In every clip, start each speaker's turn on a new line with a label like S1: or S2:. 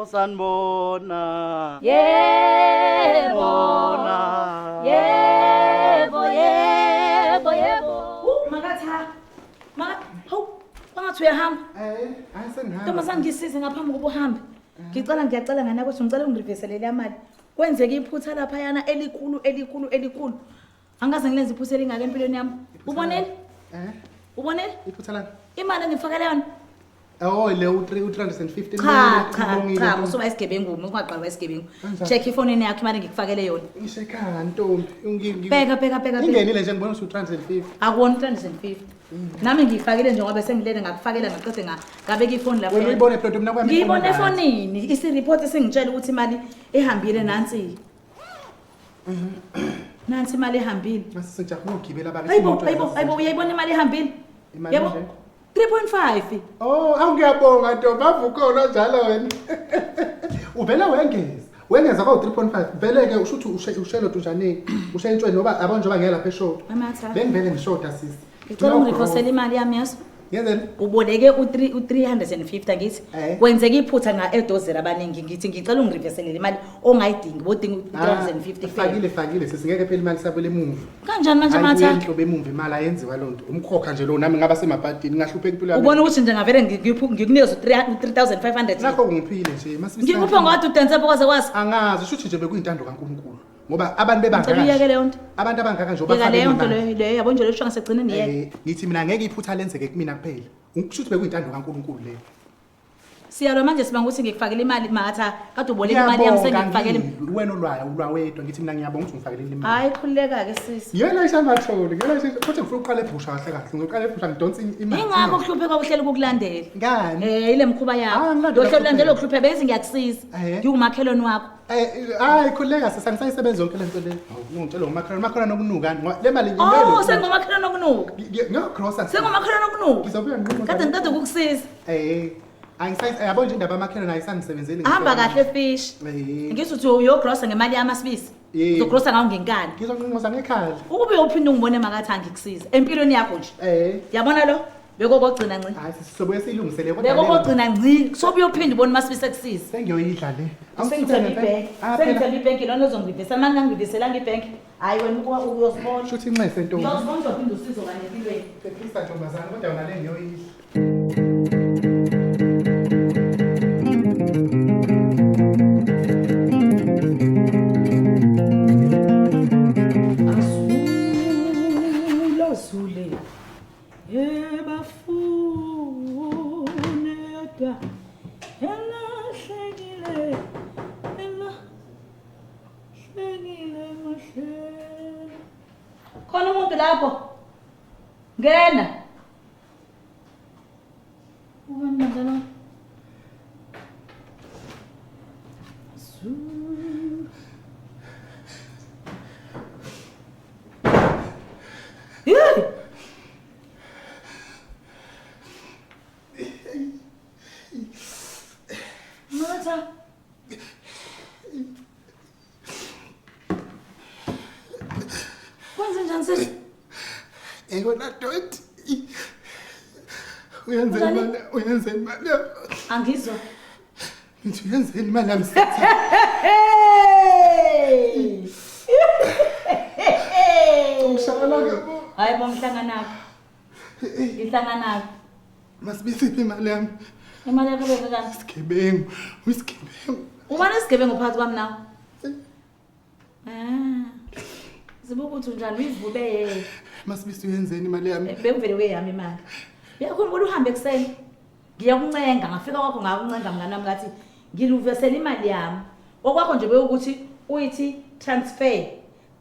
S1: Osanbona.
S2: Yebo. Makatha. Hawu, bangathi uyahamba.
S3: Ayisengihamba.
S2: Ntombazane ngisize ngaphambi kokuba uhambe. Ngiyacela ngana ukuthi ngicela ungiriveselele amali. Kwenzeke iphutha lapha yana elikhulu. Angaze ngilenze iphutha elingaka empilweni yami. Uboneni? Uboneni?
S3: Iphutha lana.
S2: Imali ngifakele yona.
S3: Oh le u350
S2: Cha, usuba isigebengu, ungaqalwa isigebengu. Check iphone yakho imali ngikufakele yona.
S3: Ngishekhaya ntombi.
S2: Bheka.
S3: Ingenile nje ngibona ukuthi u350.
S2: Akuwona 350. Nami ngiyifakele njengoba sengilele ngakufakela ngaqede ngabeka ifoni lapha.
S3: Wena uyibone plot mina kwami.
S2: Ngiyibone efonini, isi-report esingitshela ukuthi imali ehambile nansi. Nansi imali ehambile.
S3: Mase sengijabula ukugibela baba.
S2: Hayibo, uyayibona imali ehambile? Yebo. 3.5.
S3: Oh, awungiyabonga ntombi, avukhona njalo wena. Uvela wengeza kwa 3.5. Veleke ushuthi ushelo tunjani? Ushentshwe noba abona njoba ngiyalapha eshort.
S2: Amatha.
S3: Bengivele ngishoda sisi.
S2: Ngicela ungirifosele imali yami yaso.
S3: Yenzeni?
S2: Uboleke u350 ngithi. Kwenzeka iphutha edozera abaningi ngithi ngicela ungiriveselele imali ongayidingi bodinga u350 kuphela.
S3: Fakile sesingeke phela imali sabele emuva.
S2: Kanjani manje Matha?
S3: Ayinhlobo emumva imali ayenziwa lonto. Umkhokha nje lo nami ngaba semabhadini ngahlupheka impilo yami.
S2: Ubona ukuthi nje ngavele ngikunikeza 3500.
S3: Nakho ungiphile nje masibisa.
S2: Ngikupha ngathi udansa phakaze kwazi.
S3: Angazi shuthi nje bekuyintando kaNkulunkulu. Ngoba abantu bebangaka.
S2: Ngiyeke leyo nto.
S3: Abantu abangaka nje
S2: obafake leyo nto leyo yabo nje lesho ngasegcina niyeke.
S3: Ngithi mina ngeke iphutha lenzeke kumina kuphela. Ngishuthi bekuyintando kaNkulunkulu leyo.
S2: Siyalo manje sibanga ukuthi ngikufakele imali Matha kade uboleka imali yami sengikufakele
S3: wena olwawedwa ngithi mina ngiyabonga ukuthi ngifakele imali.
S2: Hayi khulileka ke sisi.
S3: Yena isamathole futhi ngifuna uqala ebusha kahle ngiqala ebusha ngidonsa imali.
S2: Ingakho kuhlupheka uhleli ukukulandela.
S3: Ngani?
S2: Ile mkhuba yakho. Lokulandela ukuhluphe bese ngiyakusiza. Ngiwumakhelwane wakho.
S3: Hayi khulileka sangisayisebenza yonke lento le. Ungitshela umakhelwane okunuka le mali
S2: ngiyimele. Oh sengomakhelwane okunuka.
S3: Ngiyakrossa.
S2: Sengomakhelwane okunuka.
S3: Ngizobuya ngiqhubeka.
S2: Kade ngicede ukukusiza.
S3: Yabona nje indaba amakhelwane ayisangisebenzeli.
S2: Hamba kahle fish. Ngithi uthi uyogrossa ngemali yamasibisi. Uzogrossa ngawo ngenkani.
S3: Ngizonqoza ngekhaya.
S2: Ukube uphinde ungibone Makatha ngikusiza empilweni yakho nje. Yabona lo? Bekokogcina nci.
S3: Hayi sisobuye silungisele kodwa
S2: bekokogcina nci. Sobuye uphinde ubone masibisi ekusiza.
S3: Sengiyoyidla le.
S2: Sengithela ibhenki lona uzongivisa manje ngangiviselanga ibhenki. Hayi wena uyosibona.
S3: Shuthi inxese ntombi.
S2: Uyosibona uzophinde usizo kanye empilweni.
S3: Phephisa ntombazana kodwa yona le ngiyoyidla.
S2: Khona umuntu lapho. Ngena. Ubani manje lo? Matha. Kwenze njani sisi?
S3: Ngona dot. Uyenzeni mali?
S2: Angizwa.
S3: Ngithi uyenzeni mali yami? Ngishakala ke.
S2: Hayi bomhlangana. Ngihlangana.
S3: Masibisiphi imali yami?
S2: Imali yakho bese kanjani?
S3: Isigebengu.
S2: Ubani isigebengu phakathi kwami nawe? Zibuka ukuthi njani uyivule.
S3: Masibisi uyenzeni imali yami?
S2: Bekuvele kuyami imali. Uyakhumbula uhambe ekseni. Ngiyakuncenga ngafika kwakho ngakuncenga mngani wami ngathi ngiluvesela imali yami. Okwakho nje bekuthi uyithi transfer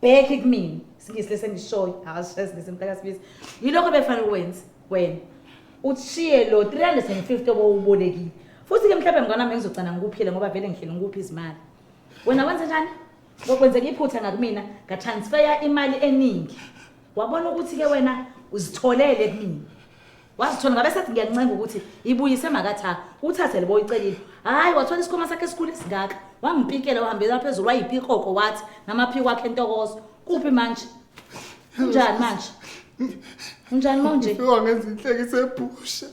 S2: back kumina. Singisi sengishoyo akasishaya ngesimhlaka sibisi. Yilokho befanele ukwenza wena. Uthishiye lo 350 obowubolekile. Futhi ke mhlawumbe mngana wami ngizogcina ngikuphile ngoba vele ngihleli ngikuphi izimali. Wena wenza njani? Ngokwenzeka iphutha ngakumina ngatransfer imali eningi. Wabona ukuthi ke wena uzitholele kumina. Wazithola ngabe sethi ngiyancenga ukuthi ibuyise Makatha uthathe lebo uyicelile. Hayi wathola isikhoma sakhe esikhulu esingaka. Wangipikela wahambela phezulu wayiphikoko wathi namaphiko wakhe entokozo. Kuphi manje? Unjani manje? Unjani manje?
S3: Ufika ngenza inhleki sebusha.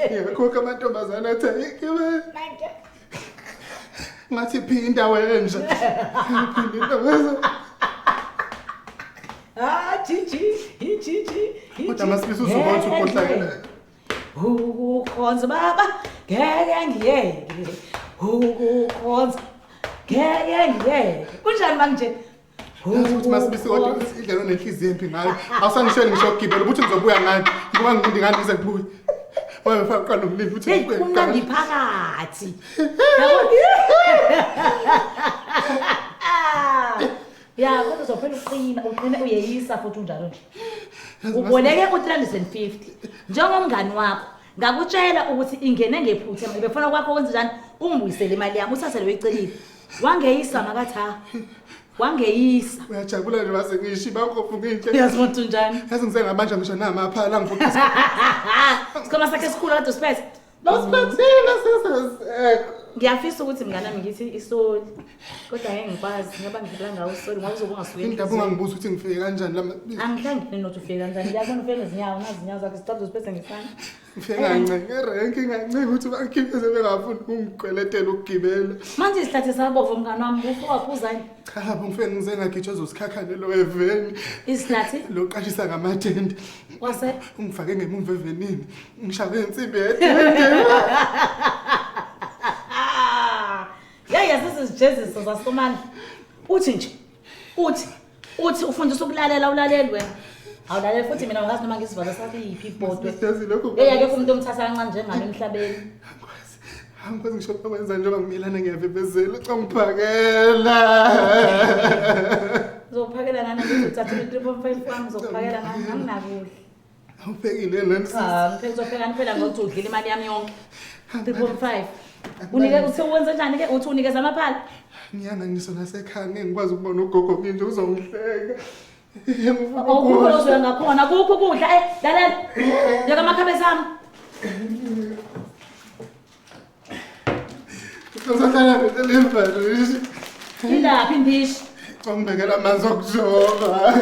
S3: Ngiyakho amantombazana athi ayike
S2: Manje.
S3: ngathi phinda wenja. Phinda wenja.
S2: Jiji.
S3: Kodwa masifisa uzokwazi ukhohlakela.
S2: Ukhonza baba, ngeke ngiyeke. Ukhonza. Ngeke ngiyeke. Kunjani manje?
S3: Ukuthi masibisi kodwa indlela onenhliziyo empi ngayo. Awusangishweni ngisho ukugibela ukuthi ngizobuya ngani. Ngoba ngilindi ngani ngize ngibuye. Wena ufaka qala umlindi ukuthi
S2: Hey, kumnandi phakathi. Ya, kodwa uzophela uqina uyeyisa futhi unjalo nje. Uboneke ku350. Njengomngani wakho, ngakutshela ukuthi ingene ngephutha manje befuna kwakho wenze njani? Ungibuyisele imali yami uthathele uyicelile. Wangeyisa makathi ha. Wangeyisa.
S3: uyajabula nje base ngisho bakho nginhle.
S2: Uyazibona njani?
S3: Yazi ngisengamanje ngisho namaphala ngivuka.
S2: Sikhoma sakhe esikhulu kade usiphethe.
S3: Losiphathile seseseko.
S2: Ngiyafisa ukuthi mngani nami ngithi isoli. Kodwa ngeke ngikwazi ngoba ngidla ngawo isoli ngoba uzobe ungasuke.
S3: Indaba ungangibuza ukuthi ngifike kanjani lama.
S2: Angihlangene nothi ufike kanjani. Ngiyabona ufike ngezinyawo nazinyawo zakhe sithatha usiphethe ngesana.
S3: Ngifike kancane erenki ngancane ukuthi bakhiphe bengafuni ungikweletela ukugibela.
S2: Manje isihlathe sabovu mngani wami ufuka waphuzani.
S3: Cha lapho ngifike ngizena ngitshoza usikhakhanelo eveni.
S2: Isihlathe
S3: Loqashisa ngamatende.
S2: wase
S3: Ungifake ngemumva evenini. Ngishawe insimbi
S2: Ya sesizijezisa zasomani. Uthi nje. Uthi ufundisa ukulalela ulaleli wena. Awulaleli futhi mina ngazi noma ngisivala sakuyiphi ibhodwe.
S3: Yazi lokho.
S2: Yake umuntu omthatha kancane njengalo emhlabeni.
S3: Angikwazi ngisho ukwenza njengoba ngimilana ngiyavebezela cha ngiphakela.
S2: Uzophakela ngani ngizothatha i3.5 wami uzophakela ngani anginakudla.
S3: Awuphekile nani?
S2: Cha, ngizopheka phela ngokuthi udlile imali yami yonke. 3.5. Unike uthi wenza njani ke uthi unikeza amaphala?
S3: Ngiyana ngisona sekhaya ngikwazi ukubona ugogo nje uzongihleka.
S2: Ukukho lozo ngakhona kukho ukudla lalela. Yeka amakhabeza ami.
S3: Uzohlala ngelivalo.
S2: Ilaphi indishi?
S3: Ngibekela amanzi okujoba.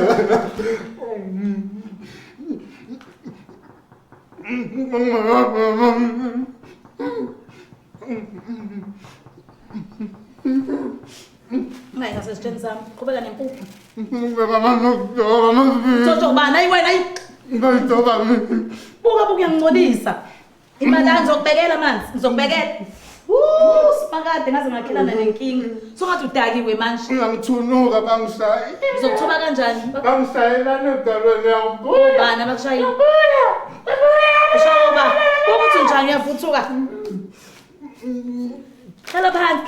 S2: Ngayi ngasesitsheni sami. Qhubeka nempuphu.
S3: Ngibeka amanzi okujoba.
S2: Jojo bana ayiwena ayi.
S3: Ngikujoba mina.
S2: Buka uyangcolisa. Imali ngizokubekela amanzi, ngizokubekela. Simakade ngaze ngakhelana nenkinga. Songathi udakiwe manje.
S3: Ngiyangithunuka bangishaye.
S2: Ngizokuthoba kanjani?
S3: Bangishayela nedalweni yangibona.
S2: Bana bakushayile. Ushoba. Ukuthi njani uyavuthuka? Khala phansi.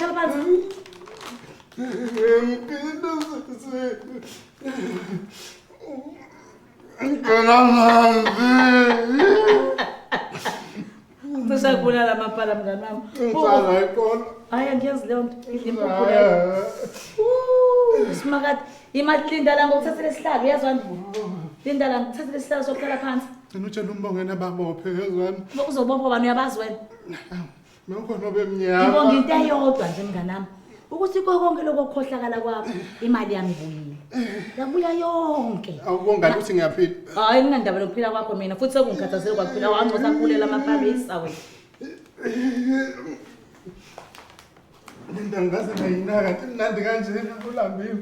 S2: Kusakubulala amaphala mngani wami.
S3: Ngicala ikona.
S2: Hayi ngiyazi leyo nto impuphu leyo. Simakade imali linda la ngokuthathela isihlalo uyazwani? Linda la ngokuthathela isihlalo sokuhlala phansi.
S3: Ngitshela umbongena babophe yezwani.
S2: Uzobopha bani uyabazi wena?
S3: Mkhona bemnyama.
S2: Ngibonga into eyodwa nje mngani wami. Ukuthi konke lokho okukhohlakala kwakho imali yami ibuyile. Yabuya yonke.
S3: Awubonga ukuthi ngiyaphila.
S2: Hayi nginandaba nokuphila kwakho mina futhi sekungikhathazela kwakuphila kwami ngosakulela amaphabisa wena.
S3: Linda ngaze ngayinaka kanti mnandi kanjena ulambiwe.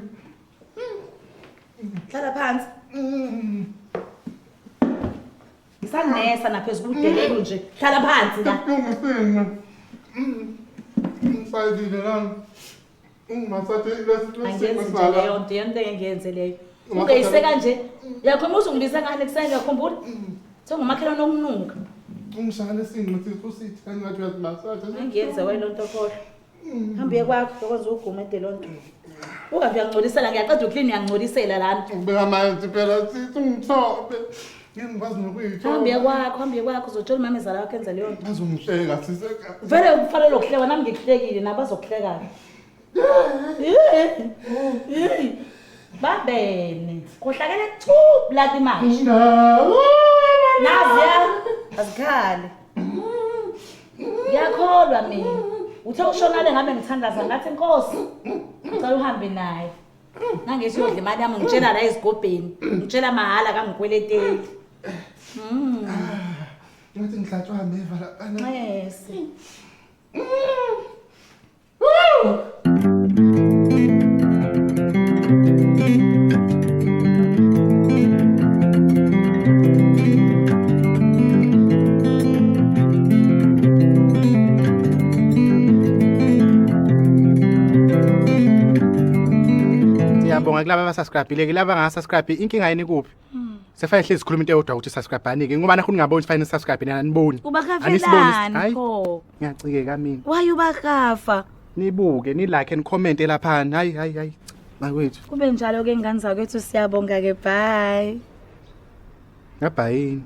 S2: Hlala phansi. Ngisanesa naphezulu kudelelo nje. Hlala phansi la.
S3: Ungifina. Ngifayile la. Ungasathi
S2: Angenze leyo nto yento engenze leyo. Ungeyiseka nje. Yakhona uzongilisa ngane kuseni ngiyakhumbula. Sengumakhelwane okunuka.
S3: Ungishaya sinqi sithi kangathi uyazimasathi.
S2: Ngiyenze wena lonto kodwa. Hambe kwakho ukwenza ugumede lonto. Ungathi uyangcolisela ngiyaqeda uclean uyangcolisela lana.
S3: Ubeka amanzi phela sithi ungithobe. Ngiyakwazi nokuyithoba.
S2: Hambe kwakho uzothola umamezala wakho enza leyo nto.
S3: Azongihleka siseka.
S2: Vele kufanele ukuhleka nami ngikuhlekile nabazokuhleka. Babene. Khohlakele thu blood imali. Naziya azikhali. Ngiyakholwa mina. Uthe ushonale ngabe ngithandaza ngathi inkosi. Ngicela uhambe naye. Nangesho yodla imali yami ngitshela la ezigobheni. Ngitshela mahala kangikweleteli.
S3: Ngathi ngihlatshwa ameva la.
S2: Yes.
S3: Ngiyabonga kulaba abasubscribe ke laba ngasubscribe inkinga yini kuphi sefanele hlezi sikhuluma into eyodwa ukuthi subscribe anike ngoba nakho ningaboni fanele subscribe nina niboni
S2: Ubakafelani pho
S3: ngiyacikeka mina
S2: waye ubakafa
S3: nibuke ni like and comment lapha hayi bakwethu
S2: kube njalo ke ngane zakwethu siyabonga ke bye
S3: ngabhayini